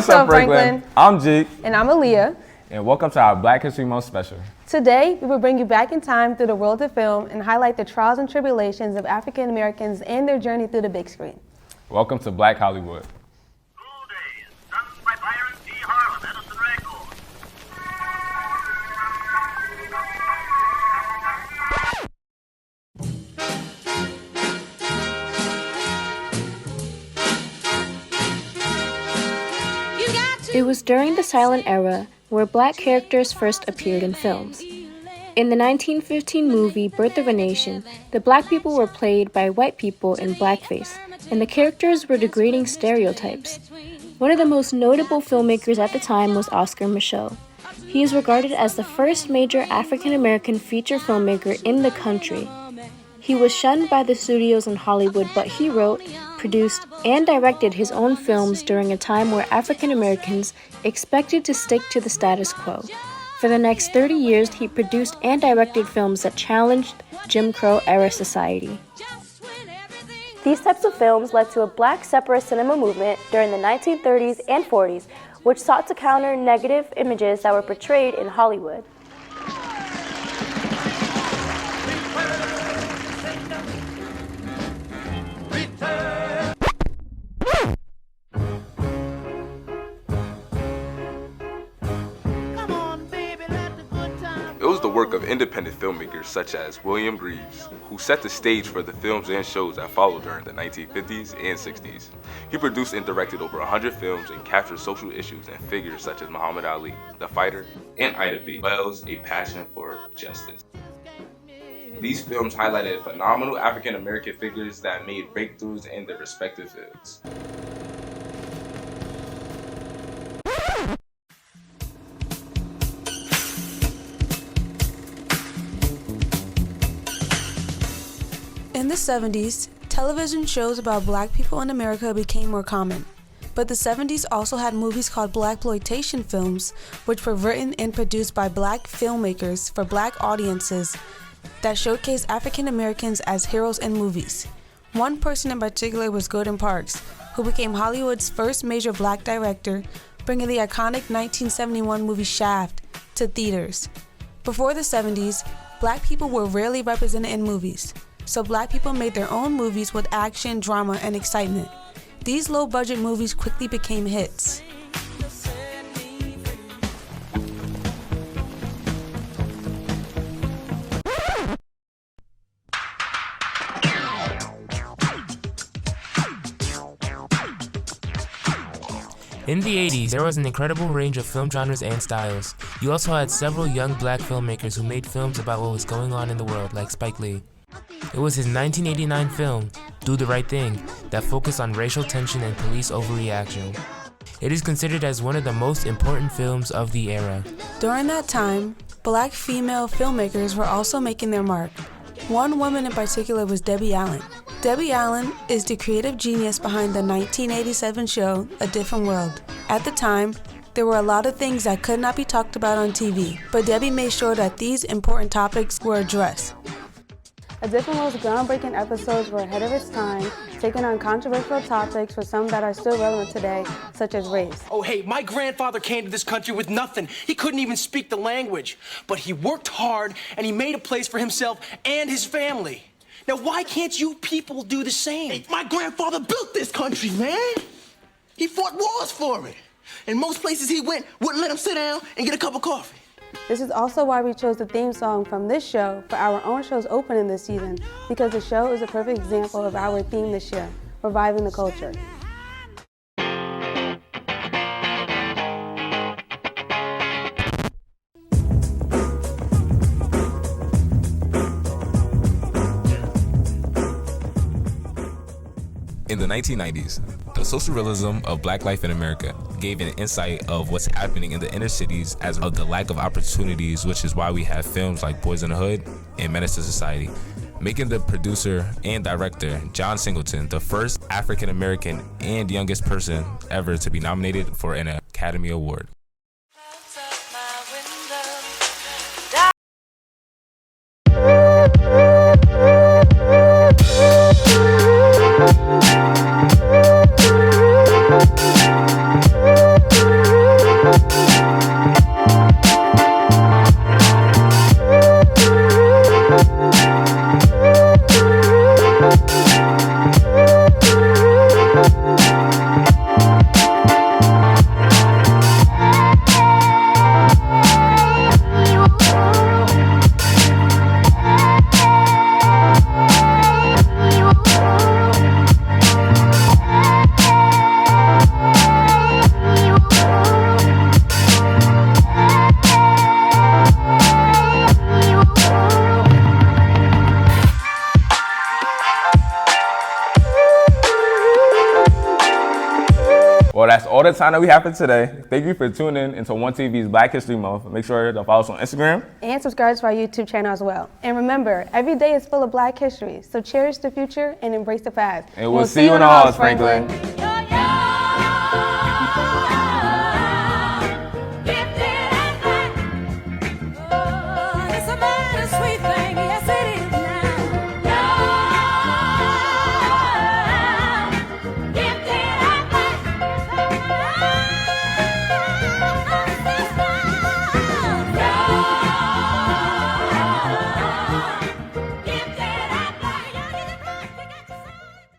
What's up, Franklin? I'm Jake. And I'm Aaliyah. And welcome to our Black History Month special. Today, we will bring you back in time through the world of film and highlight the trials and tribulations of African Americans and their journey through the big screen. Welcome to Black Hollywood. It was during the silent era where black characters first appeared in films. In the 1915 movie Birth of a Nation, the black people were played by white people in blackface, and the characters were degrading stereotypes. One of the most notable filmmakers at the time was Oscar Micheaux. He is regarded as the first major African-American feature filmmaker in the country. He was shunned by the studios in Hollywood, but he wrote, produced, and directed his own films during a time where African Americans expected to stick to the status quo. For the next 30 years, he produced and directed films that challenged Jim Crow-era society. These types of films led to a black separatist cinema movement during the 1930s and 40s, which sought to counter negative images that were portrayed in Hollywood. It was the work of independent filmmakers such as William Greaves, who set the stage for the films and shows that followed during the 1950s and 60s. He produced and directed over 100 films and captured social issues and figures such as Muhammad Ali, the fighter, and Ida B. Wells' A Passion for Justice. These films highlighted phenomenal African American figures that made breakthroughs in their respective fields. In the 70s, television shows about black people in America became more common. But the 70s also had movies called blaxploitation films, which were written and produced by black filmmakers for black audiences that showcased African Americans as heroes in movies. One person in particular was Gordon Parks, who became Hollywood's first major black director, bringing the iconic 1971 movie Shaft to theaters. Before the 70s, black people were rarely represented in movies. So black people made their own movies with action, drama, and excitement. These low-budget movies quickly became hits. In the 80s, there was an incredible range of film genres and styles. You also had several young black filmmakers who made films about what was going on in the world, like Spike Lee. It was his 1989 film, Do the Right Thing, that focused on racial tension and police overreaction. It is considered as one of the most important films of the era. During that time, black female filmmakers were also making their mark. One woman in particular was Debbie Allen. Debbie Allen is the creative genius behind the 1987 show, A Different World. At the time, there were a lot of things that could not be talked about on TV, but Debbie made sure that these important topics were addressed. A Different World's groundbreaking episodes were ahead of its time, taking on controversial topics for some that are still relevant today, such as race. Oh, hey, my grandfather came to this country with nothing. He couldn't even speak the language. But he worked hard, and he made a place for himself and his family. Now, why can't you people do the same? Hey, my grandfather built this country, man. He fought wars for it. And most places he went wouldn't let him sit down and get a cup of coffee. This is also why we chose the theme song from this show for our own show's opening this season, because the show is a perfect example of our theme this year, reviving the culture. In the 1990s, the social realism of Black life in America gave an insight of what's happening in the inner cities as of the lack of opportunities, which is why we have films like Boys in the Hood and Menace to Society, making the producer and director, John Singleton, the first African-American and youngest person ever to be nominated for an Academy Award. all the time that we have for today. Thank you for tuning in into One TV's Black History Month. Make sure to follow us on Instagram. And subscribe to our YouTube channel as well. And remember, every day is full of Black history, so cherish the future and embrace the past. And we'll see you in the halls, Franklin.